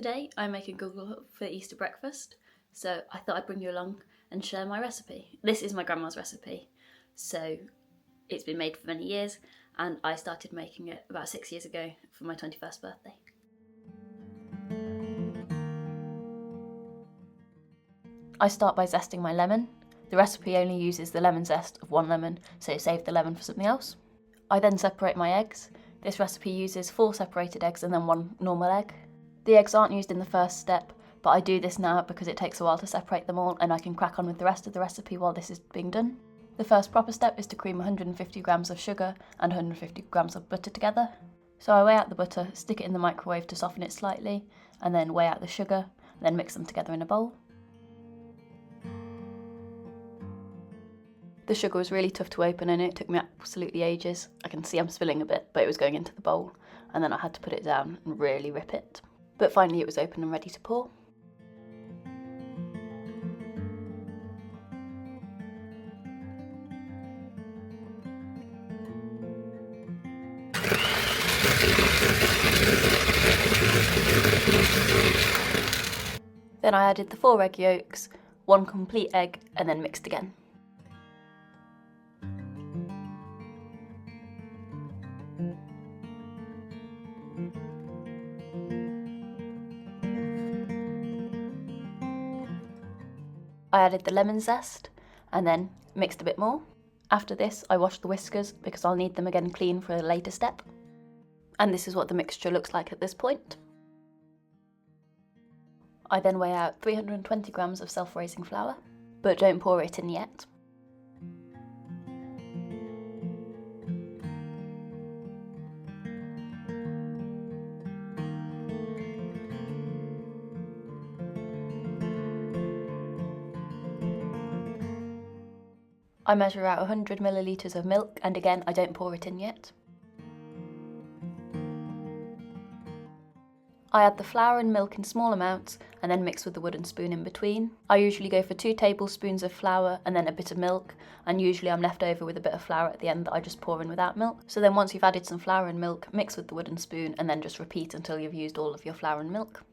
Today I'm making Gugelhupf for Easter breakfast, so I thought I'd bring you along and share my recipe. This is my grandma's recipe, so it's been made for many years and I started making it about 6 years ago for my 21st birthday. I start by zesting my lemon. The recipe only uses the lemon zest of 1 lemon, so save the lemon for something else. I then separate my eggs. This recipe uses 4 separated eggs and then 1 normal egg. The eggs aren't used in the first step, but I do this now because it takes a while to separate them all and I can crack on with the rest of the recipe while this is being done. The first proper step is to cream 150 grams of sugar and 150 grams of butter together. So I weigh out the butter, stick it in the microwave to soften it slightly, and then weigh out the sugar, and then mix them together in a bowl. The sugar was really tough to open and it took me absolutely ages. I can see I'm spilling a bit, but it was going into the bowl, and then I had to put it down and really rip it. But finally it was open and ready to pour. Then I added the 4 egg yolks, 1 complete egg, and then mixed again. I added the lemon zest and then mixed a bit more. After this I washed the whiskers because I'll need them again clean for a later step. And this is what the mixture looks like at this point. I then weigh out 320 grams of self-raising flour, but don't pour it in yet. I measure out 100 millilitres of milk, and again I don't pour it in yet. I add the flour and milk in small amounts and then mix with the wooden spoon in between. I usually go for 2 tablespoons of flour and then a bit of milk, and usually I'm left over with a bit of flour at the end that I just pour in without milk. So then once you've added some flour and milk, mix with the wooden spoon and then just repeat until you've used all of your flour and milk.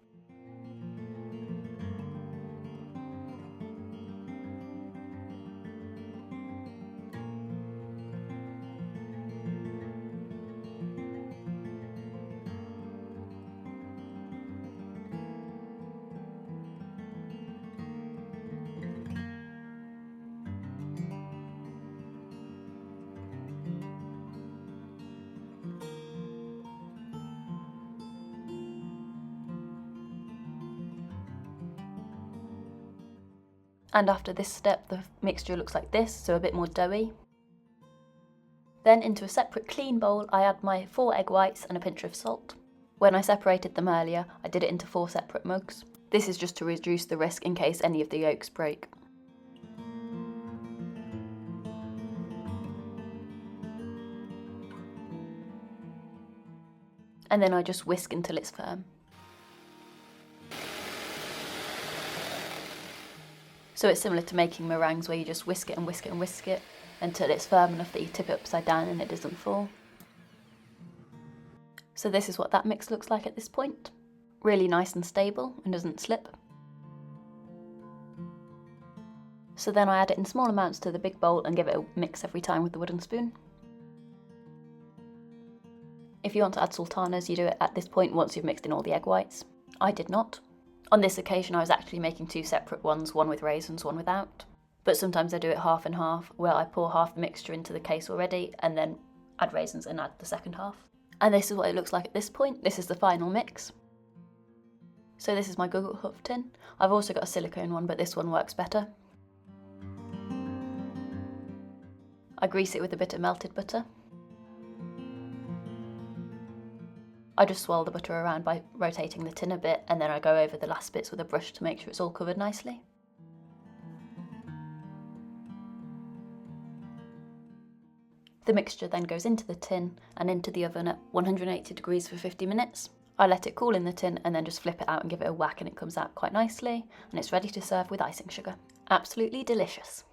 And after this step the mixture looks like this, so a bit more doughy. Then into a separate clean bowl I add my 4 egg whites and a pinch of salt. When I separated them earlier I did it into 4 separate mugs. This is just to reduce the risk in case any of the yolks break. And then I just whisk until it's firm. So it's similar to making meringues where you just whisk it and whisk it and whisk it until it's firm enough that you tip it upside down and it doesn't fall. So this is what that mix looks like at this point. Really nice and stable and doesn't slip. So then I add it in small amounts to the big bowl and give it a mix every time with the wooden spoon. If you want to add sultanas, you do it at this point once you've mixed in all the egg whites. I did not. On this occasion I was actually making 2 separate ones, one with raisins, one without. But sometimes I do it half and half, where I pour half the mixture into the case already and then add raisins and add the second half. And this is what it looks like at this point. This is the final mix. So this is my Gugelhupf tin. I've also got a silicone one, but this one works better. I grease it with a bit of melted butter. I just swirl the butter around by rotating the tin a bit, and then I go over the last bits with a brush to make sure it's all covered nicely. The mixture then goes into the tin and into the oven at 180 degrees for 50 minutes. I let it cool in the tin and then just flip it out and give it a whack, and it comes out quite nicely, and it's ready to serve with icing sugar. Absolutely delicious.